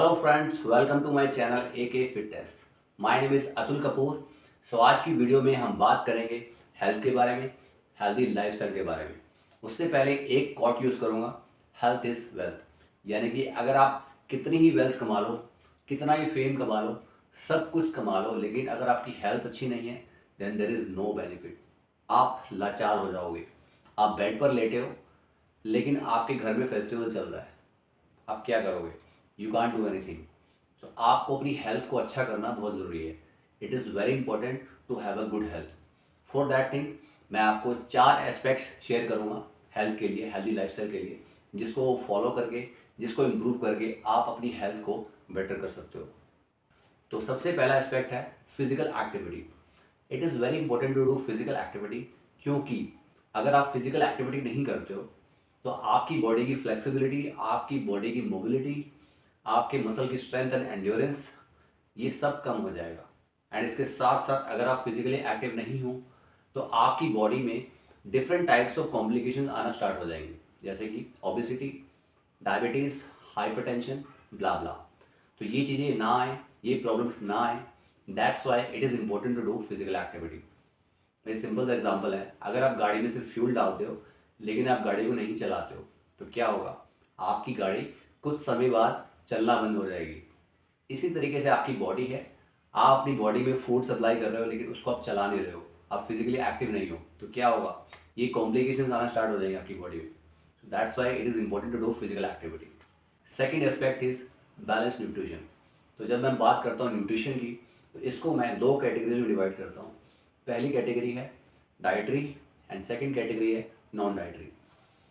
Hello friends, welcome to my channel AK fitness. My name is Atul Kapoor. आज की video में हम बात करेंगे हेल्थ के बारे में, हेल्दी लाइफस्टाइल के बारे में। उससे पहले एक कोट यूज़ करूँगा, हेल्थ इज़ वेल्थ। यानी कि अगर आप कितनी ही वेल्थ कमा लो, कितना ही फेम कमा लो, सब कुछ कमा लो, लेकिन अगर आपकी हेल्थ अच्छी नहीं है then there is no benefit. आप लाचार हो जाओगे। आप बेड पर लेटे हो लेकिन आपके घर में फेस्टिवल चल रहा है, आप क्या करोगे? You can't do anything. तो आपको अपनी हेल्थ को अच्छा करना बहुत ज़रूरी है। It is very important to have a good health. For that thing मैं आपको 4 एस्पेक्ट्स शेयर करूँगा हेल्थ के लिए, हेल्दी लाइफस्टाइल के लिए, जिसको फॉलो करके, जिसको इम्प्रूव करके आप अपनी हेल्थ को बेटर कर सकते हो। तो सबसे पहला एस्पेक्ट है physical activity. It is very important to do physical activity, क्योंकि अगर आप फिजिकल एक्टिविटी नहीं करते हो तो आपकी बॉडी की फ्लेक्सिबिलिटी, आपकी बॉडी की मोबिलिटी, आपके मसल की स्ट्रेंथ एंड एंड्योरेंस, ये सब कम हो जाएगा। एंड इसके साथ साथ अगर आप फिजिकली एक्टिव नहीं हो तो आपकी बॉडी में डिफरेंट टाइप्स ऑफ कॉम्प्लिकेशन आना स्टार्ट हो जाएंगे, जैसे कि obesity, diabetes, hypertension, blah blah. तो ये चीज़ें ना आए, ये प्रॉब्लम्स ना आए, that's why it is important to do physical activity. एक सिंपल सा एग्जांपल है, अगर आप गाड़ी में सिर्फ फ्यूल डालते हो लेकिन आप गाड़ी को नहीं चलाते हो तो क्या होगा? आपकी गाड़ी कुछ समय बाद चलना बंद हो जाएगी। इसी तरीके से आपकी बॉडी है, आप अपनी बॉडी में फूड सप्लाई कर रहे हो लेकिन उसको आप चला नहीं रहे हो, आप फिजिकली एक्टिव नहीं हो, तो क्या होगा? ये कॉम्प्लिकेशंस आना स्टार्ट हो जाएंगे आपकी बॉडी में। That's why it is important to do physical activity. Second aspect is balance nutrition. तो जब मैं बात करता हूँ न्यूट्रिशन की, तो इसको मैं दो कैटेगरीज में डिवाइड करता हूँ। पहली कैटेगरी है डाइटरी एंड सेकंड कैटेगरी है नॉन डाइटरी।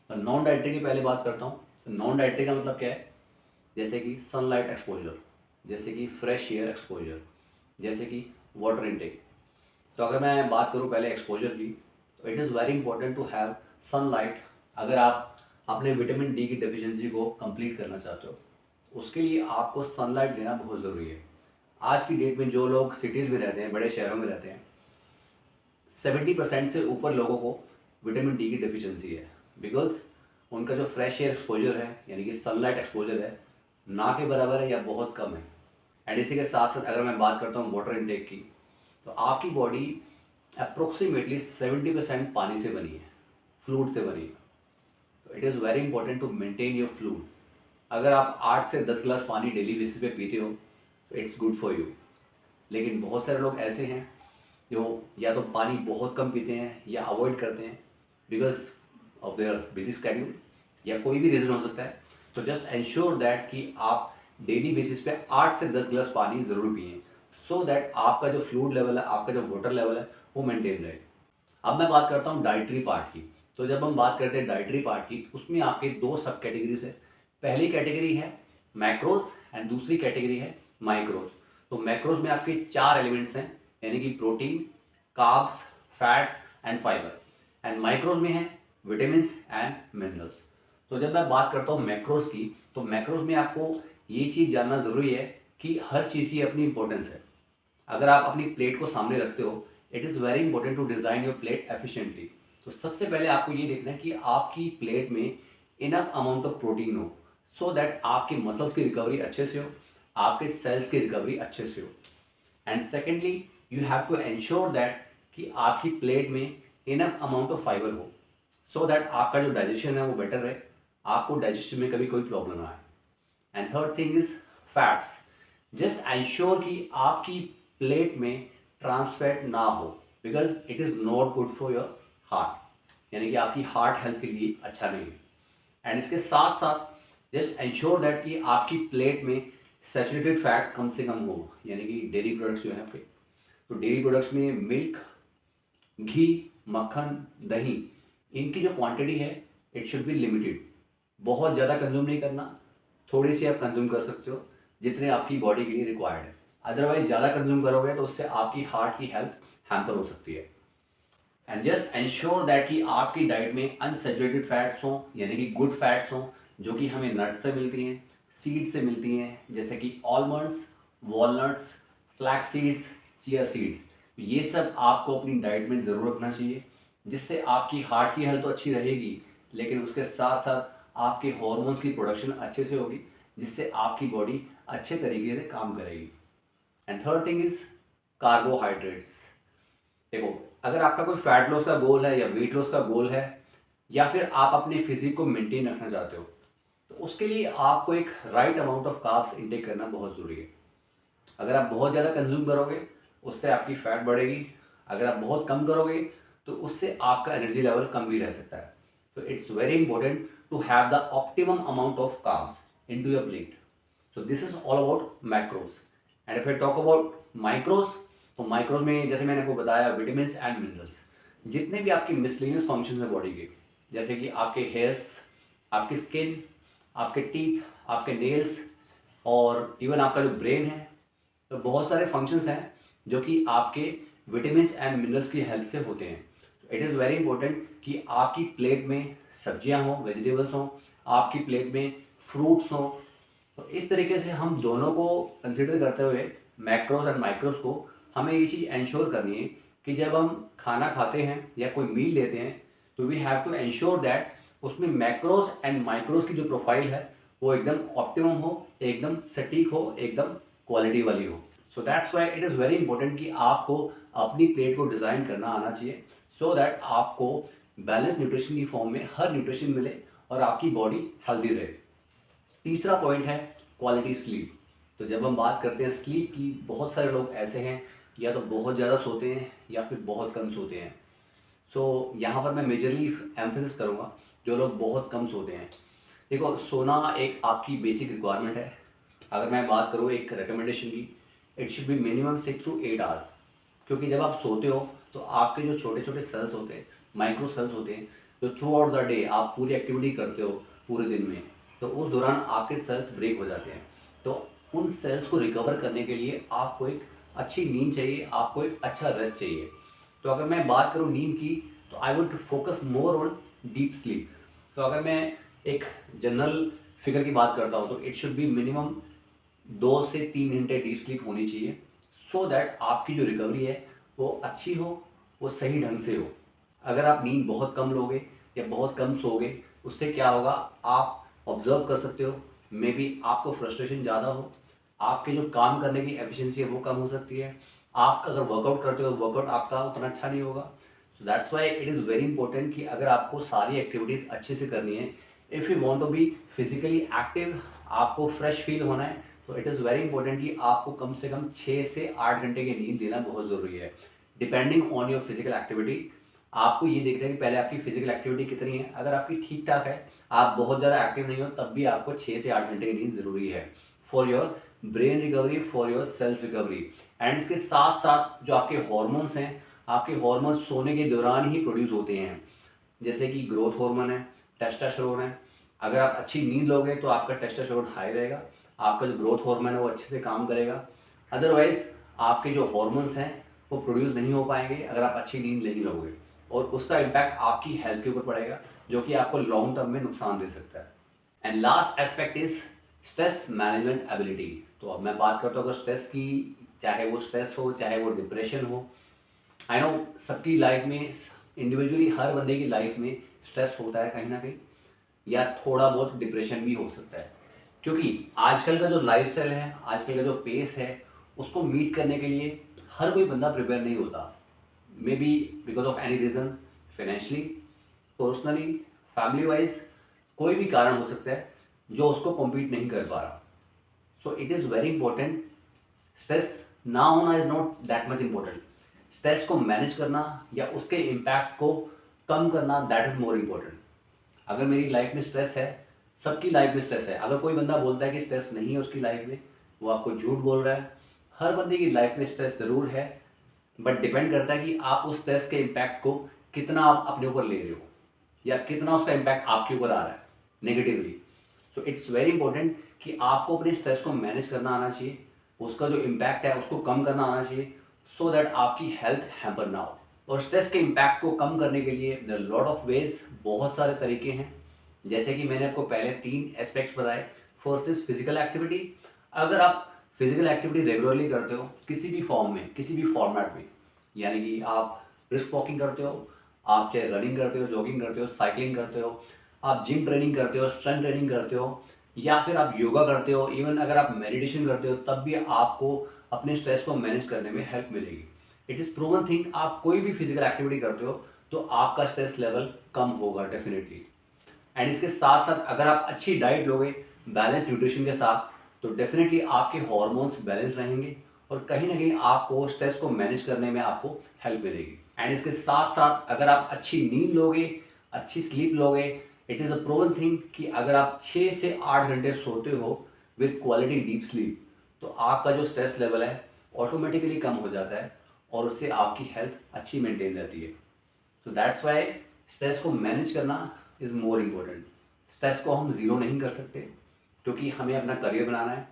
तो नॉन डाइटरी की पहले बात करता हूँ। तो नॉन डाइटरी का मतलब क्या है? जैसे कि सनलाइट एक्सपोजर, जैसे कि फ्रेश एयर एक्सपोजर, जैसे कि वाटर इनटेक। तो अगर मैं बात करूँ पहले एक्सपोजर की, तो it is very important to have sunlight. अगर आप अपने विटामिन डी की डेफिशिएंसी को कंप्लीट करना चाहते हो, उसके लिए आपको सनलाइट लेना बहुत ज़रूरी है। आज की डेट में जो लोग सिटीज़ में रहते हैं, बड़े शहरों में रहते हैं, 70% से ऊपर लोगों को विटामिन डी की डेफिशिएंसी है, बिकॉज उनका जो फ्रेश एयर एक्सपोजर है, यानी कि सनलाइट एक्सपोजर है, ना के बराबर है या बहुत कम है। एंड इसी के साथ साथ अगर मैं बात करता हूँ वाटर इनटेक की, तो आपकी बॉडी अप्रोक्सीमेटली 70% पानी से बनी है, फ्लूइड से बनी है। तो it is very important to maintain your fluid. अगर आप 8 से 10 गिलास पानी डेली बेसिस पे पीते हो तो इट्स गुड फॉर यू। लेकिन बहुत सारे लोग ऐसे हैं जो या तो पानी बहुत कम पीते हैं या अवॉइड करते हैं because of their busy schedule, या कोई भी रीज़न हो सकता है। तो जस्ट एंश्योर दैट कि आप डेली बेसिस पे 8 से 10 गिलास पानी ज़रूर पिएं, सो दैट आपका जो फ्लूइड लेवल है, आपका जो वाटर लेवल है, वो मेंटेन रहे। अब मैं बात करता हूँ डाइटरी पार्ट की। तो जब हम बात करते हैं डाइटरी पार्ट की, उसमें आपके दो सब कैटेगरीज है। पहली कैटेगरी है मैक्रोज एंड दूसरी कैटेगरी है माइक्रोज। तो मैक्रोज में आपके 4 एलिमेंट्स हैं, यानी कि protein, carbs, fats and fibre. And माइक्रोज में है विटामिन एंड मिनरल्स। तो जब मैं बात करता हूँ मैक्रोज की, तो मैक्रोज में आपको ये चीज़ जानना ज़रूरी है कि हर चीज़ की अपनी इंपॉर्टेंस है। अगर आप अपनी प्लेट को सामने रखते हो, it is very important to design your plate efficiently. तो सबसे पहले आपको ये देखना है कि आपकी प्लेट में इनफ अमाउंट ऑफ प्रोटीन हो, सो दैट आपके मसल्स की रिकवरी अच्छे से हो, आपके सेल्स की रिकवरी अच्छे से हो। And secondly you have to ensure that कि आपकी प्लेट में इनफ अमाउंट ऑफ फाइबर हो, सो दैट आपका जो डाइजेशन है वो बेटर रहे, आपको डाइजेशन में कभी कोई प्रॉब्लम ना आए। And third thing is fats. Just ensure कि आपकी प्लेट में ट्रांस फैट ना हो, because it is not good for your heart, यानी कि आपकी हार्ट हेल्थ के लिए अच्छा नहीं है। एंड इसके साथ साथ जस्ट एंश्योर दैट कि आपकी प्लेट में सेचुरेटेड फैट कम से कम हो, यानी कि डेयरी प्रोडक्ट्स जो है आपके, तो डेयरी प्रोडक्ट्स में मिल्क, घी, मक्खन, दही, इनकी जो क्वांटिटी है इट शुड बी लिमिटेड। बहुत ज़्यादा कंज्यूम नहीं करना, थोड़ी सी आप कंज्यूम कर सकते हो जितने आपकी बॉडी के लिए रिक्वायर्ड है। अदरवाइज ज़्यादा कंज्यूम करोगे तो उससे आपकी हार्ट की हेल्थ हैम्पर हो सकती है। एंड जस्ट एंश्योर दैट कि आपकी डाइट में अनसेचुरेटेड फैट्स हों, यानी कि गुड फैट्स हों, जो कि हमें नट से मिलती हैं, सीड से मिलती हैं, जैसे कि almonds, walnuts, flax seeds, chia seeds. ये सब आपको अपनी डाइट में ज़रूर रखना चाहिए, जिससे आपकी हार्ट की हेल्थ तो अच्छी रहेगी, लेकिन उसके साथ साथ आपके हॉर्मोन्स की प्रोडक्शन अच्छे से होगी, जिससे आपकी बॉडी अच्छे तरीके से काम करेगी। And third thing is carbohydrates. देखो, अगर आपका कोई फैट लॉस का गोल है या वेट लॉस का गोल है, या फिर आप अपने फिजिक को मेंटेन रखना चाहते हो, तो उसके लिए आपको एक right amount of carbs intake करना बहुत ज़रूरी है। अगर आप बहुत ज़्यादा कंज्यूम करोगे, उससे आपकी फैट बढ़ेगी। अगर आप बहुत कम करोगे, तो उससे आपका एनर्जी लेवल कम भी रह सकता है। तो it's very important to have the optimum amount of carbs into your plate. So this is all about macros. And if I talk about micros, तो माइक्रोज में जैसे मैंने आपको बताया विटामिन एंड मिनरल्स, जितने भी आपकी मिसलिनियस फंक्शन है बॉडी के, जैसे कि आपके हेयर्स, आपकी स्किन, आपके टीथ, आपके नेल्स, और इवन आपका जो ब्रेन है, तो बहुत सारे फंक्शंस हैं जो कि आपके विटामिन एंड मिनरल्स की हेल्प से होते हैं। इट इज़ वेरी इंपॉर्टेंट कि आपकी प्लेट में सब्जियां हों, वेजिटेबल्स हों, आपकी प्लेट में फ्रूट्स हों। तो इस तरीके से हम दोनों को कंसिडर करते हुए, मैक्रोस एंड माइक्रोस को, हमें ये चीज़ इंश्योर करनी है कि जब हम खाना खाते हैं या कोई मील लेते हैं, तो we have to ensure that उसमें मैक्रोस एंड माइक्रोस की जो प्रोफाइल है वो एकदम ऑप्टिमम हो, एकदम सटीक हो, एकदम क्वालिटी वाली हो। सो that's why it is very important कि आपको अपनी प्लेट को डिज़ाइन करना आना चाहिए, सो दैट आपको बैलेंस न्यूट्रिशन की फॉर्म में हर न्यूट्रिशन मिले और आपकी बॉडी हेल्दी रहे। तीसरा पॉइंट है क्वालिटी स्लीप। तो जब हम बात करते हैं स्लीप की, बहुत सारे लोग ऐसे हैं या तो बहुत ज़्यादा सोते हैं या फिर बहुत कम सोते हैं। सो यहाँ पर मैं मेजरली एम्फेसिस करूँगा जो लोग बहुत कम सोते हैं। देखो, सोना एक आपकी बेसिक रिक्वायरमेंट है। अगर मैं बात करूँ एक रिकमेंडेशन की, it should be minimum 6 to 8 hours. क्योंकि जब आप सोते हो तो आपके जो छोटे छोटे सेल्स होते हैं, माइक्रो सेल्स होते हैं, जो थ्रू आउट द डे आप पूरी एक्टिविटी करते हो पूरे दिन में, तो उस दौरान आपके सेल्स ब्रेक हो जाते हैं। तो उन सेल्स को रिकवर करने के लिए आपको एक अच्छी नींद चाहिए, आपको एक अच्छा रेस्ट चाहिए। तो अगर मैं बात करूँ नींद की, तो I would focus more on deep sleep. तो अगर मैं एक जनरल फिगर की बात करता हूँ, तो इट शुड बी मिनिमम 2 से 3 घंटे डीप स्लीप होनी चाहिए, सो दैट आपकी जो रिकवरी है वो अच्छी हो, वो सही ढंग से हो। अगर आप नींद बहुत कम लोगे या बहुत कम सोओगे, उससे क्या होगा, आप ऑब्जर्व कर सकते हो, मे बी आपको फ्रस्ट्रेशन ज़्यादा हो, आपके जो काम करने की एफिशिएंसी है वो कम हो सकती है। आप अगर वर्कआउट करते हो, वर्कआउट आपका उतना अच्छा नहीं होगा। So that's why it is very important कि अगर आपको सारी एक्टिविटीज़ अच्छे से करनी है, if you want to be physically active, आपको फ्रेश फील होना है, तो इट इज़ वेरी इंपॉर्टेंट कि आपको कम से कम 6 से 8 घंटे की नींद लेना बहुत ज़रूरी है, depending on your physical activity. आपको ये देखना है कि पहले आपकी फिजिकल एक्टिविटी कितनी है। अगर आपकी ठीक ठाक है, आप बहुत ज़्यादा एक्टिव नहीं हो, तब भी आपको 6 से 8 घंटे की नींद ज़रूरी है for your brain recovery, for your self recovery. And इसके साथ साथ जो आपके हॉर्मोन्स हैं, आपके हॉर्मोन्स सोने के दौरान ही प्रोड्यूस होते हैं, जैसे कि ग्रोथ हार्मोन है, टेस्टोस्टेरोन है। अगर आप अच्छी नींद लोगे तो आपका टेस्टोस्टेरोन हाई रहेगा, आपका जो ग्रोथ हार्मोन है वो अच्छे से काम करेगा। अदरवाइज आपके जो हॉर्मोन्स हैं वो प्रोड्यूस नहीं हो पाएंगे अगर आप अच्छी नींद नहीं लोगे, और उसका इम्पैक्ट आपकी हेल्थ के ऊपर पड़ेगा, जो कि आपको लॉन्ग टर्म में नुकसान दे सकता है। And last aspect is stress management ability. तो अब मैं बात करता हूँ अगर स्ट्रेस की, चाहे वो स्ट्रेस हो चाहे वो डिप्रेशन हो। आई नो सबकी लाइफ में, इंडिविजुअली हर बंदे की लाइफ में स्ट्रेस होता है कहीं ना कहीं, या थोड़ा बहुत डिप्रेशन भी हो सकता है। क्योंकि आजकल का जो लाइफ स्टाइल है, आजकल का जो पेस है, उसको मीट करने के लिए हर कोई बंदा प्रिपेयर नहीं होता। May be because of any reason, financially, personally, family wise, कोई भी कारण हो सकता है जो उसको कॉम्पीट नहीं कर पा रहा। So it is very important, stress ना होना is not that much important, stress को मैनेज करना या उसके इम्पैक्ट को कम करना, दैट इज़ मोर इम्पोर्टेंट। अगर मेरी लाइफ में स्ट्रेस है, सबकी लाइफ में स्ट्रेस है, अगर कोई बंदा बोलता है कि स्ट्रेस नहीं है उसकी लाइफ में, वो आपको झूठ बोल रहा है। हर बंदे की लाइफ में स्ट्रेस ज़रूर है, बट डिपेंड करता है कि आप उस स्ट्रेस के इम्पैक्ट को कितना आप अपने ऊपर ले रहे हो, या कितना उसका इम्पैक्ट आपके ऊपर आ रहा है negatively. So it's very important कि आपको अपने स्ट्रेस को मैनेज करना आना चाहिए, उसका जो इम्पैक्ट है उसको कम करना आना चाहिए, सो दैट आपकी हेल्थ हैम्पर ना हो। और स्ट्रेस के इम्पैक्ट को कम करने के लिए द लॉट ऑफ वेज, बहुत सारे तरीके हैं। जैसे कि मैंने आपको पहले 3 एस्पेक्ट्स बताए। First is physical activity. अगर आप फिजिकल एक्टिविटी रेगुलरली करते हो, किसी भी फॉर्म में, किसी भी फॉर्मेट में, यानी कि आप ब्रिस्क वॉकिंग करते हो, आप चाहे रनिंग करते हो, जॉगिंग करते हो, साइकिलिंग करते हो, आप जिम ट्रेनिंग करते हो, स्ट्रेंथ ट्रेनिंग करते हो, या फिर आप योगा करते हो, इवन अगर आप मेडिटेशन करते हो, तब भी आपको अपने स्ट्रेस को मैनेज करने में हेल्प मिलेगी। इट इज़ प्रूवन थिंग, आप कोई भी फिजिकल एक्टिविटी करते हो तो आपका स्ट्रेस लेवल कम होगा डेफिनेटली। एंड इसके साथ साथ अगर आप अच्छी डाइट लोगे बैलेंस न्यूट्रिशन के साथ, तो डेफिनेटली आपके हॉर्मोन्स बैलेंस रहेंगे और कहीं ना कहीं आपको स्ट्रेस को मैनेज करने में आपको हेल्प मिलेगी। एंड इसके साथ साथ अगर आप अच्छी नींद लोगे, अच्छी स्लीप लोगे, it is a proven thing कि अगर आप 6 से 8 घंटे सोते हो विथ क्वालिटी डीप स्लीप, तो आपका जो स्ट्रेस लेवल है ऑटोमेटिकली कम हो जाता है और उससे आपकी हेल्थ अच्छी मेंटेन रहती है। सो दैट्स वाई स्ट्रेस को मैनेज करना इज़ मोर इम्पोर्टेंट। स्ट्रेस को हम ज़ीरो नहीं कर सकते क्योंकि हमें अपना करियर बनाना है,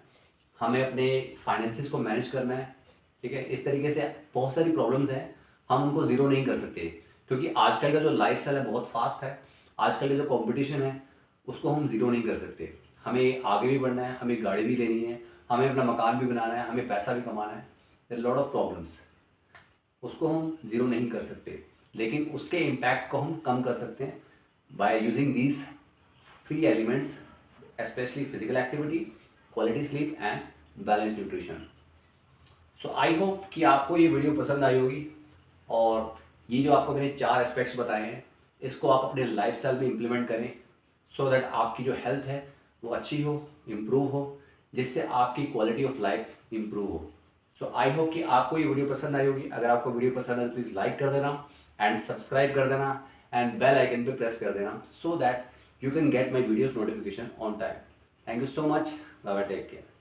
हमें अपने फाइनेंसिस को मैनेज करना है। ठीक है, इस तरीके से बहुत सारी प्रॉब्लम्स हैं, हम उनको ज़ीरो नहीं कर सकते क्योंकि आजकल का जो लाइफ स्टाइल है बहुत फास्ट है। आजकल का जो कंपटीशन है उसको हम ज़ीरो नहीं कर सकते। हमें आगे भी बढ़ना है, हमें गाड़ी भी लेनी है, हमें अपना मकान भी बनाना है, हमें पैसा भी कमाना है। देयर लॉट ऑफ प्रॉब्लम्स, उसको हम ज़ीरो नहीं कर सकते, लेकिन उसके इम्पैक्ट को हम कम कर सकते हैं by using these 3 elements, specially physical activity, quality sleep and balance nutrition. So I hope कि आपको ये वीडियो पसंद आई होगी और ये जो आपको मैंने 4 एस्पेक्ट्स बताए हैं इसको आप अपने लाइफस्टाइल में इम्प्लीमेंट करें सो दैट आपकी जो हेल्थ है वो अच्छी हो, इम्प्रूव हो, जिससे आपकी क्वालिटी ऑफ लाइफ इम्प्रूव हो। सो आई होप कि आपको ये वीडियो पसंद आई होगी। अगर आपको वीडियो पसंद है तो प्लीज़ लाइक कर देना एंड सब्सक्राइब कर देना एंड बेल आइकन पे प्रेस कर देना so that you can get my videos notification on time. Thank you so much, bye bye, take care.